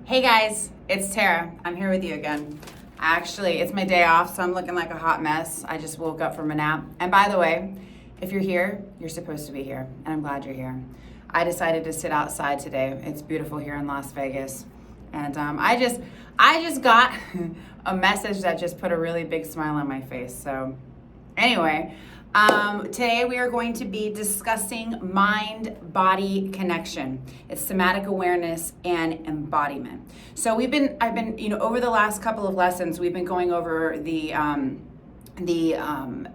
Hey guys, it's Tara. I'm here with you again. Actually, it's my day off, so I'm looking like a hot mess. I just woke up from a nap. And by the way, if you're here, you're supposed to be here, and I'm glad you're here. I decided to sit outside today. It's beautiful here in Las Vegas. And I just got a message that just put a really big smile on my face. So anyway, today we are going to be discussing mind-body connection. It's somatic awareness and embodiment. So I've been, over the last couple of lessons, we've been going over the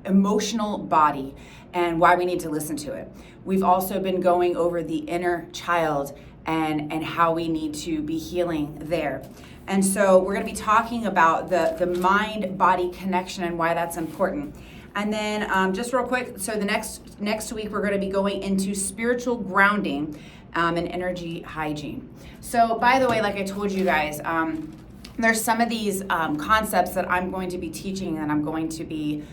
emotional body and why we need to listen to it. We've also been going over the inner child and how we need to be healing there. And so we're going to be talking about the mind-body connection and why that's important. And then just real quick, so the next week we're going to be going into spiritual grounding and energy hygiene. So by the way, like I told you guys, there's some of these concepts that I'm going to be teaching and I'm going to be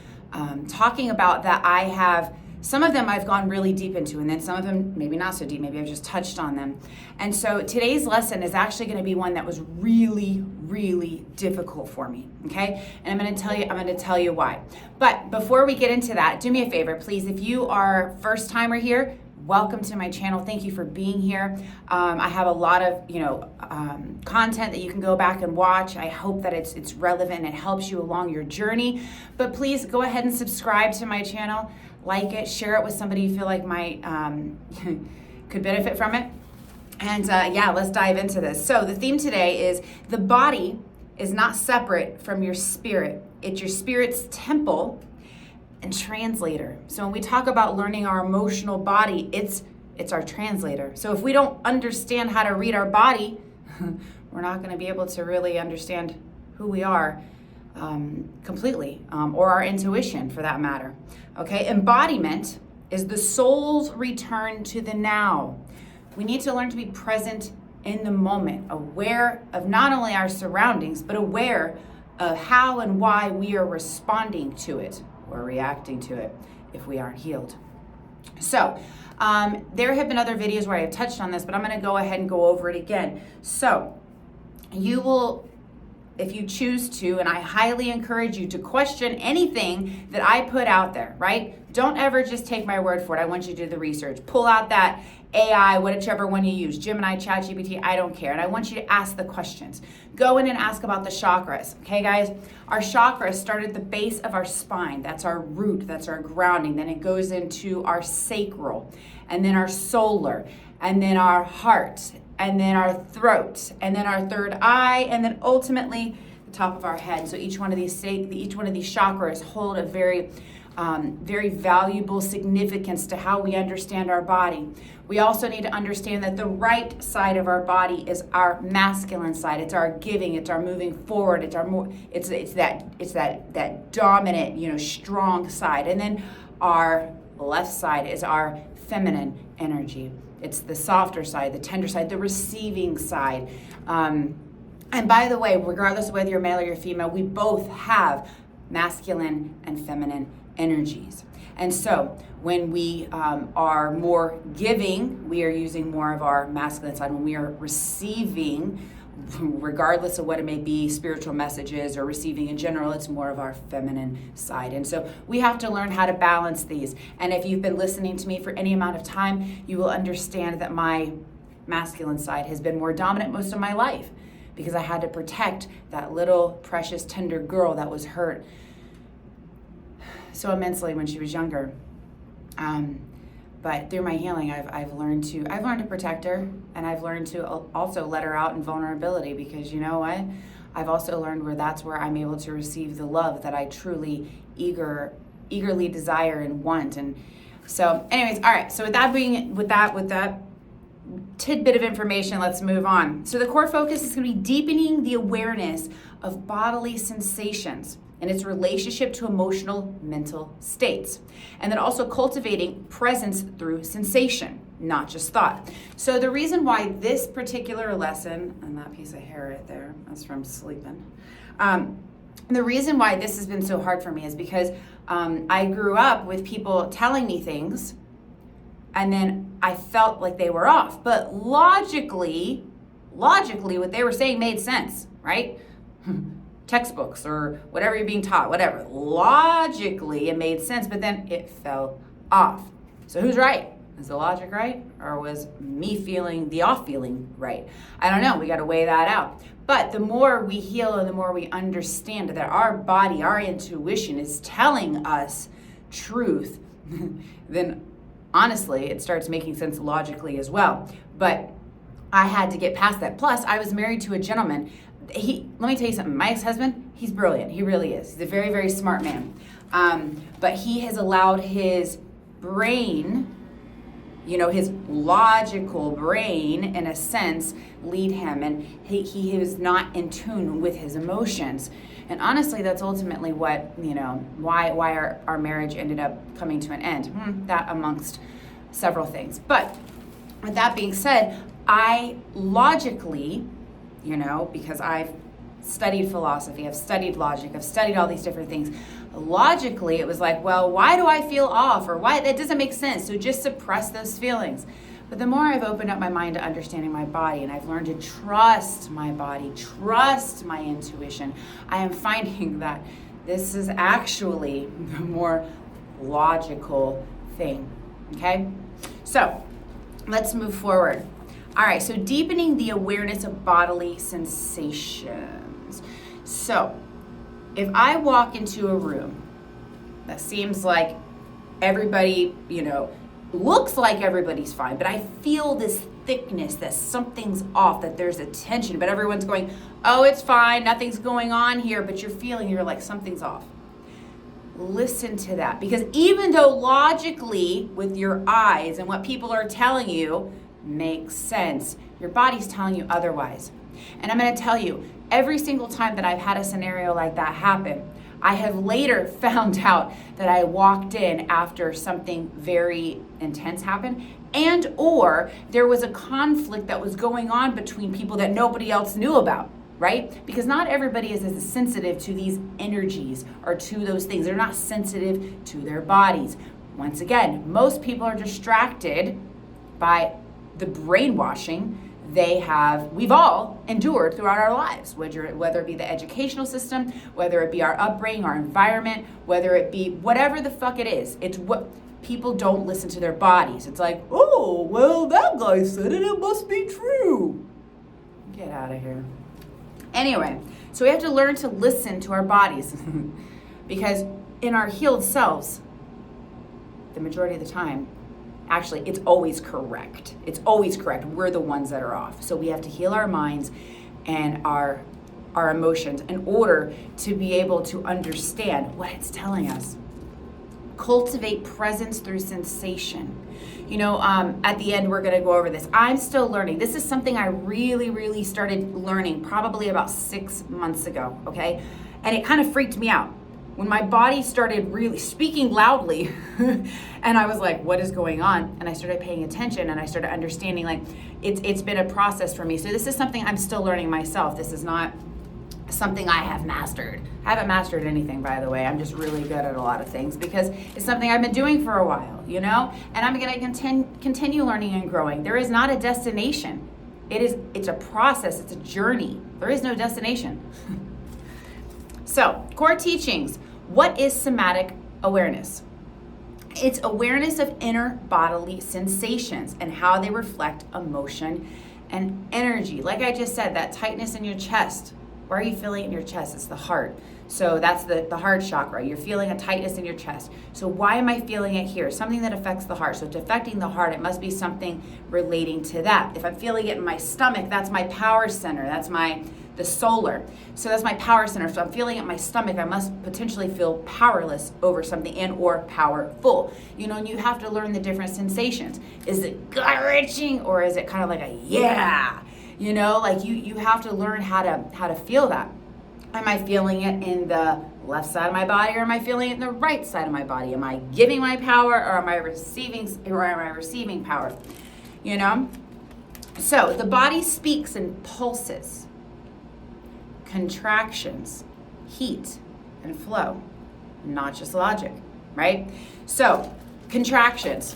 talking about that I have. Some of them I've gone really deep into, and then some of them maybe not so deep, maybe I've just touched on them. And so today's lesson is actually going to be one that was really, really difficult for me, okay? And I'm going to tell you why. But before we get into that, do me a favor, please. If you are first timer here, welcome to my channel. Thank you for being here. I have a lot of, content that you can go back and watch. I hope that it's relevant and helps you along your journey. But please go ahead and subscribe to my channel. Like it, share it with somebody you feel like might could benefit from it. And let's dive into this. So the theme today is the body is not separate from your spirit. It's your spirit's temple and translator. So when we talk about learning our emotional body, it's our translator. So if we don't understand how to read our body, we're not going to be able to really understand who we are completely, or our intuition for that matter. Okay, embodiment is the soul's return to the now. We need to learn to be present in the moment, aware of not only our surroundings, but aware of how and why we are responding to it or reacting to it if we aren't healed. So there have been other videos where I have touched on this, but I'm going to go ahead and go over it again. So you will, if you choose to, and I highly encourage you to question anything that I put out there, right? Don't ever just take my word for it. I want you to do the research. Pull out that AI, whichever one you use, Gemini, ChatGPT, I don't care. And I want you to ask the questions. Go in and ask about the chakras, okay, guys? Our chakras start at the base of our spine. That's our root, that's our grounding. Then it goes into our sacral, and then our solar, and then our heart, and then our throat, and then our third eye, and then ultimately the top of our head. So each one of these chakras hold a very valuable significance to how we understand our body. We also need to understand that the right side of our body is our masculine side. It's our giving. It's our moving forward. It's that dominant, strong side. And then our left side is our feminine energy. It's the softer side, the tender side, the receiving side. And by the way, regardless of whether you're male or you're female, we both have masculine and feminine energies. And so when we are more giving, we are using more of our masculine side. When we are receiving, regardless of what it may be, spiritual messages or receiving in general, it's more of our feminine side. And so we have to learn how to balance these. And if you've been listening to me for any amount of time, you will understand that my masculine side has been more dominant most of my life because I had to protect that little precious tender girl that was hurt so immensely when she was younger. But through my healing, I've learned to protect her, and I've learned to also let her out in vulnerability, because you know what? I've also learned that's where I'm able to receive the love that I truly eagerly desire and want. And so anyways, all right. So with that tidbit of information, let's move on. So the core focus is going to be deepening the awareness of bodily sensations and its relationship to emotional mental states. And then also cultivating presence through sensation, not just thought. So the reason why this particular lesson, and that piece of hair right there, that's from sleeping. The reason why this has been so hard for me is because I grew up with people telling me things, and then I felt like they were off. But logically, logically what they were saying made sense, right? Textbooks or whatever you're being taught, whatever. Logically, it made sense, but then it fell off. So who's right? Is the logic right? Or was me feeling the off feeling right? I don't know. We got to weigh that out. But the more we heal and the more we understand that our body, our intuition is telling us truth, then honestly, it starts making sense logically as well. But I had to get past that. Plus, I was married to a gentleman. Let me tell you something. My ex-husband, he's brilliant. He really is. He's a very, very smart man. But he has allowed his brain, his logical brain, in a sense, lead him. And he was not in tune with his emotions. And honestly, that's ultimately what, why our marriage ended up coming to an end. That amongst several things. But with that being said, I logically, because I've studied philosophy, I've studied logic, I've studied all these different things. Logically, it was like, well, why do I feel off? Or why? That doesn't make sense. So just suppress those feelings. But the more I've opened up my mind to understanding my body, and I've learned to trust my body, trust my intuition, I am finding that this is actually the more logical thing. Okay? So let's move forward. All right, so deepening the awareness of bodily sensations. So if I walk into a room that seems like everybody, looks like everybody's fine, but I feel this thickness that something's off, that there's a tension, but everyone's going, oh, it's fine, nothing's going on here, but you're like something's off. Listen to that, because even though logically with your eyes and what people are telling you makes sense, your body's telling you otherwise. And I'm going to tell you, every single time that I've had a scenario like that happen, I have later found out that I walked in after something very intense happened, and or there was a conflict that was going on between people that nobody else knew about, right? Because not everybody is as sensitive to these energies or to those things. They're not sensitive to their bodies. Once again, most people are distracted by the brainwashing we've all endured throughout our lives, whether it be the educational system, whether it be our upbringing, our environment, whether it be whatever the fuck it is. It's what people don't listen to their bodies. It's like, oh, well, that guy said it, it must be true. Get out of here. Anyway, so we have to learn to listen to our bodies because in our healed selves, the majority of the time, actually, it's always correct. It's always correct. We're the ones that are off. So we have to heal our minds and our emotions in order to be able to understand what it's telling us. Cultivate presence through sensation. At the end, we're going to go over this. I'm still learning. This is something I really, really started learning probably about 6 months ago, okay? And it kind of freaked me out. When my body started really speaking loudly and I was like, what is going on? And I started paying attention and I started understanding, like, it's been a process for me. So this is something I'm still learning myself. This is not something I have mastered. I haven't mastered anything, by the way. I'm just really good at a lot of things because it's something I've been doing for a while, and I'm going to continue learning and growing. There is not a destination. It's a process. It's a journey. There is no destination. So, core teachings. What is somatic awareness? It's awareness of inner bodily sensations and how they reflect emotion and energy. Like I just said, that tightness in your chest. Where are you feeling it in your chest? It's the heart. So that's the heart chakra. You're feeling a tightness in your chest. So why am I feeling it here? Something that affects the heart. So if it's affecting the heart, it must be something relating to that. If I'm feeling it in my stomach, that's my power center. That's the solar. So that's my power center. So I'm feeling it in my stomach, I must potentially feel powerless over something and or powerful. And you have to learn the different sensations. Is it gut-wrenching or is it kind of like a yeah? You have to learn how to feel that. Am I feeling it in the left side of my body or am I feeling it in the right side of my body? Am I giving my power or am I receiving power? So the body speaks in pulses, contractions, heat, and flow, not just logic, right? So contractions.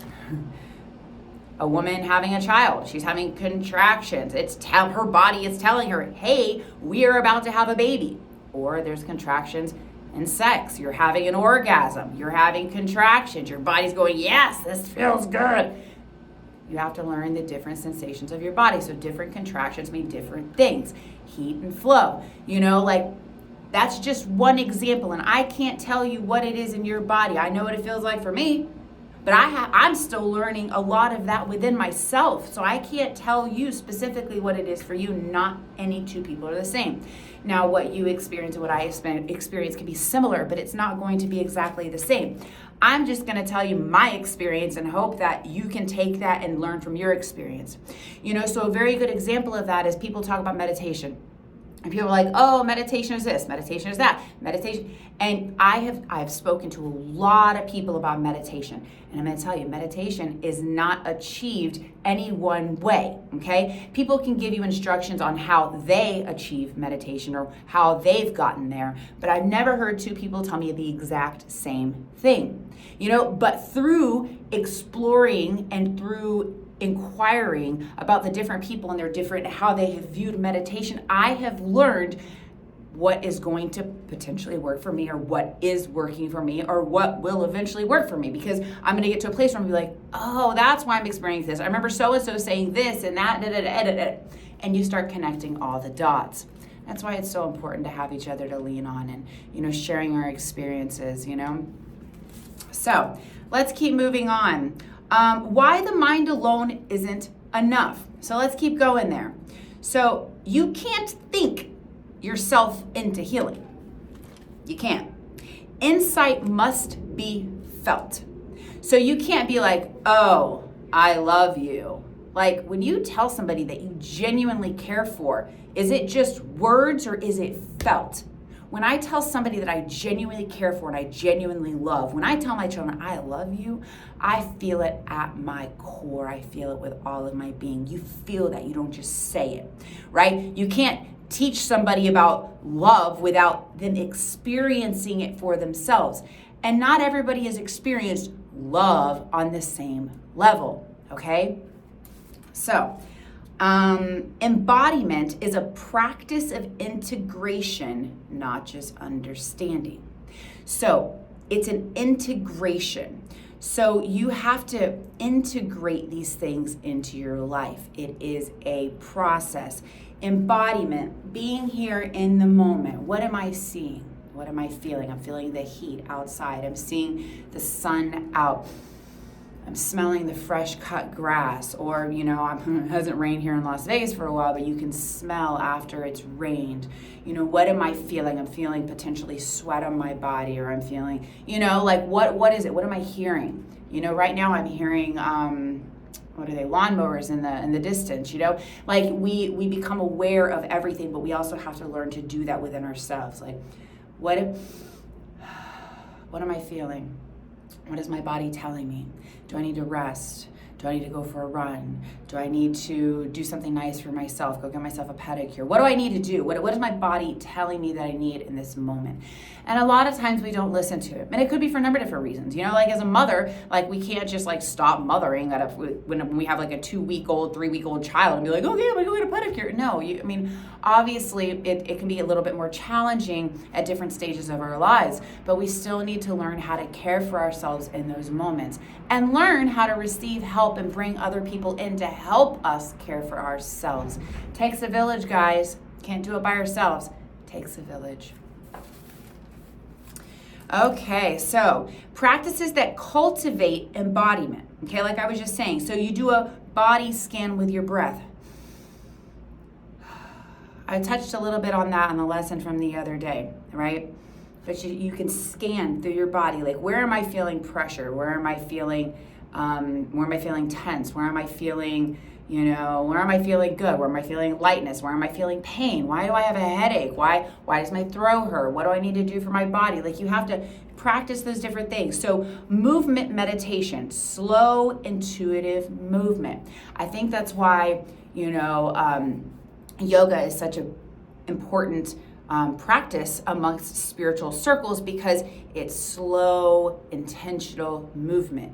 A woman having a child, she's having contractions. Her body is telling her, hey, we are about to have a baby. Or there's contractions in sex. You're having an orgasm. You're having contractions. Your body's going, yes, this feels good. You have to learn the different sensations of your body. So different contractions mean different things. Heat and flow. That's just one example. And I can't tell you what it is in your body. I know what it feels like for me. But I'm still learning a lot of that within myself. So I can't tell you specifically what it is for you. Not any two people are the same. Now, what you experience and what I experience can be similar, but it's not going to be exactly the same. I'm just going to tell you my experience and hope that you can take that and learn from your experience. So a very good example of that is people talk about meditation. And people are like, oh, meditation is this, meditation is that, meditation. And I've spoken to a lot of people about meditation. And I'm going to tell you, meditation is not achieved any one way, okay? People can give you instructions on how they achieve meditation or how they've gotten there. But I've never heard two people tell me the exact same thing. But through exploring and through inquiring about the different people and their different, how they have viewed meditation, I have learned what is going to potentially work for me or what is working for me or what will eventually work for me, because I'm going to get to a place where I'm going to be like, oh, that's why I'm experiencing this. I remember so-and-so saying this and that, and you start connecting all the dots. That's why it's so important to have each other to lean on and, sharing our experiences, So let's keep moving on. Why the mind alone isn't enough. So let's keep going there. So you can't think yourself into healing. You can't. Insight must be felt. So you can't be like, oh, I love you. Like when you tell somebody that you genuinely care for, is it just words or is it felt? When I tell somebody that I genuinely care for and I genuinely love, when I tell my children I love you, I feel it at my core. I feel it with all of my being. You feel that. You don't just say it, right? You can't teach somebody about love without them experiencing it for themselves. And not everybody has experienced love on the same level, okay? So, embodiment is a practice of integration, not just understanding. So it's an integration. So you have to integrate these things into your life. It is a process. Embodiment, being here in the moment. What am I seeing? What am I feeling? I'm feeling the heat outside. I'm seeing the sun out. I'm smelling the fresh cut grass, or, it hasn't rained here in Las Vegas for a while, but you can smell after it's rained. What am I feeling? I'm feeling potentially sweat on my body, or I'm feeling, what is it? What am I hearing? Right now I'm hearing, what are they, lawnmowers in the distance, we become aware of everything, but we also have to learn to do that within ourselves. Like, what am I feeling? What is my body telling me? Do I need to rest? Do I need to go for a run? Do I need to do something nice for myself? Go get myself a pedicure? What do I need to do? What is my body telling me that I need in this moment? And a lot of times we don't listen to it. And it could be for a number of different reasons. As a mother, we can't just stop mothering when we have a 2-week-old, 3-week-old child and be like, okay, I'm gonna go get a pedicure. No, obviously it can be a little bit more challenging at different stages of our lives, but we still need to learn how to care for ourselves in those moments and learn how to receive help and bring other people in to help us care for ourselves. Takes a village, guys. Can't do it by ourselves. Takes a village. Okay, so practices that cultivate embodiment. Okay, like I was just saying. So you do a body scan with your breath. I touched a little bit on that on the lesson from the other day, right? But you can scan through your body, like where am I feeling pressure? Where am I feeling tense? Where am I feeling, where am I feeling good? Where am I feeling lightness? Where am I feeling pain? Why do I have a headache? Why does my throat hurt? What do I need to do for my body? You have to practice those different things. So movement meditation, slow, intuitive movement. I think that's why, yoga is such an important practice amongst spiritual circles, because it's slow, intentional movement.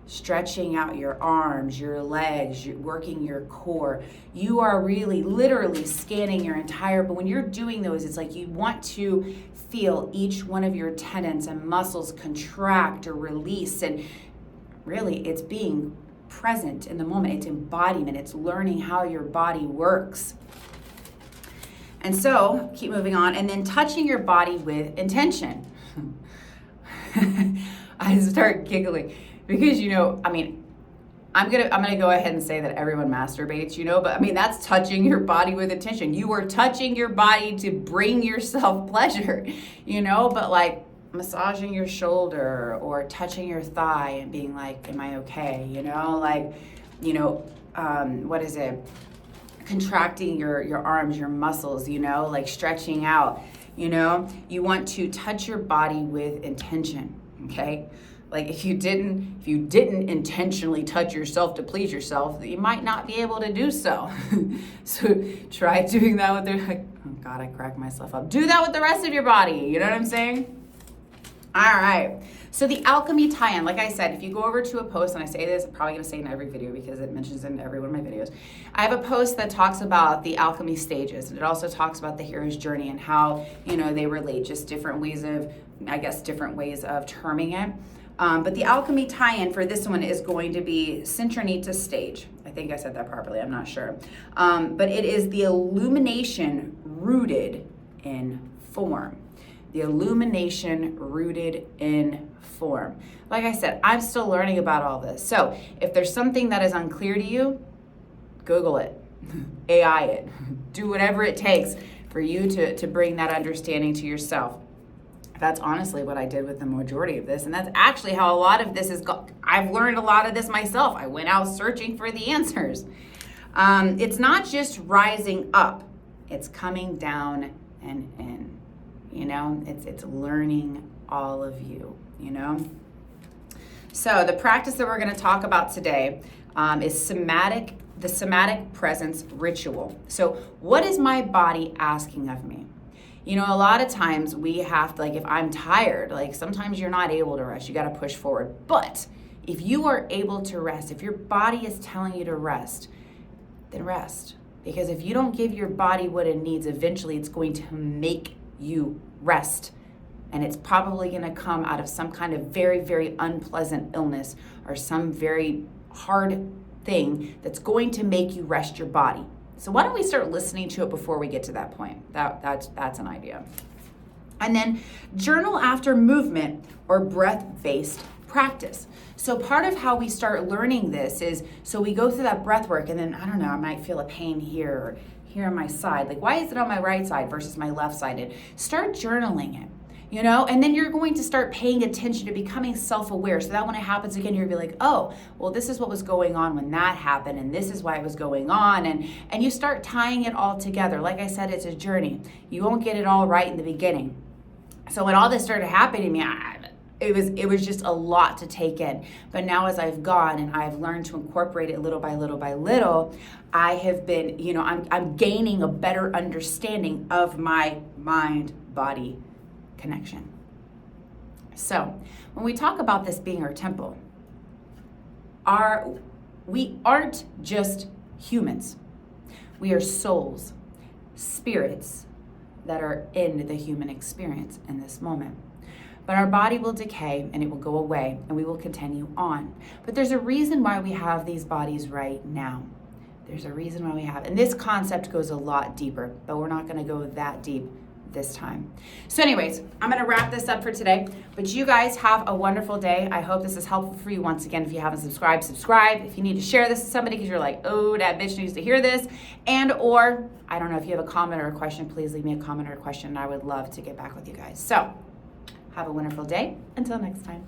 stretching out your arms, your legs, you're working your core. You are really literally scanning your entire, but when you're doing those, it's like you want to feel each one of your tendons and muscles contract or release. And really, it's being present in the moment. It's embodiment. It's learning how your body works. And so, keep moving on. And then touching your body with intention. I start giggling because, I'm gonna go ahead and say that everyone masturbates, but I mean, that's touching your body with intention. You are touching your body to bring yourself pleasure, but like massaging your shoulder or touching your thigh and being like, am I okay? What is it? Contracting your arms, your muscles, like stretching out, you want to touch your body with intention, okay? Like if you didn't intentionally touch yourself to please yourself, you might not be able to do so. So try doing that with oh God, I crack myself up. Do that with the rest of your body. You know what I'm saying? All right. So the alchemy tie-in, like I said, if you go over to a post, and I say this, I'm probably going to say in every video because it mentions in every one of my videos. I have a post that talks about the alchemy stages. And it also talks about the hero's journey and how, they relate, just different ways of terming it. But the alchemy tie-in for this one is going to be Citrinitas stage. I think I said that properly. I'm not sure. But it is the illumination rooted in form. The illumination rooted in form. Like I said, I'm still learning about all this. So if there's something that is unclear to you, Google it, AI it, do whatever it takes for you to bring that understanding to yourself. That's honestly what I did with the majority of this. And that's actually how a lot of this is I've learned a lot of this myself. I went out searching for the answers. It's not just rising up. It's coming down and in. It's learning all of you, So the practice that we're going to talk about today is the Somatic Presence Ritual. So what is my body asking of me? A lot of times we have to, if I'm tired, sometimes you're not able to rest. You got to push forward. But if you are able to rest, if your body is telling you to rest, then rest. Because if you don't give your body what it needs, eventually it's going to make you rest. And it's probably going to come out of some kind of very, very unpleasant illness or some very hard thing that's going to make you rest your body. So why don't we start listening to it before we get to that point? That's an idea. And then journal after movement or breath-based practice. So part of how we start learning this is, so we go through that breath work and then, I don't know, I might feel a pain here or here on my side. Like, why is it on my right side versus my left side? And start journaling it. And then you're going to start paying attention to becoming self-aware so that when it happens again, you'll be like, oh, well, this is what was going on when that happened, and this is why it was going on, and you start tying it all together. Like I said, it's a journey. You won't get it all right in the beginning. So when all this started happening to me, it was just a lot to take in. But now as I've gone and I've learned to incorporate it little by little by little, I have been, I'm gaining a better understanding of my mind-body connection. So when we talk about this being our temple, we aren't just humans. We are souls, spirits that are in the human experience in this moment. But our body will decay and it will go away and we will continue on. But there's a reason why we have these bodies right now. There's a reason why we have. And this concept goes a lot deeper, but we're not going to go that deep this time. So anyways, I'm going to wrap this up for today, but you guys have a wonderful day. I hope this is helpful for you. Once again, if you haven't subscribed, subscribe. If you need to share this to somebody because you're like, oh, that bitch needs to hear this, and or I don't know, if you have a comment or a question, please leave me a comment or a question and I would love to get back with you guys. So have a wonderful day. Until next time.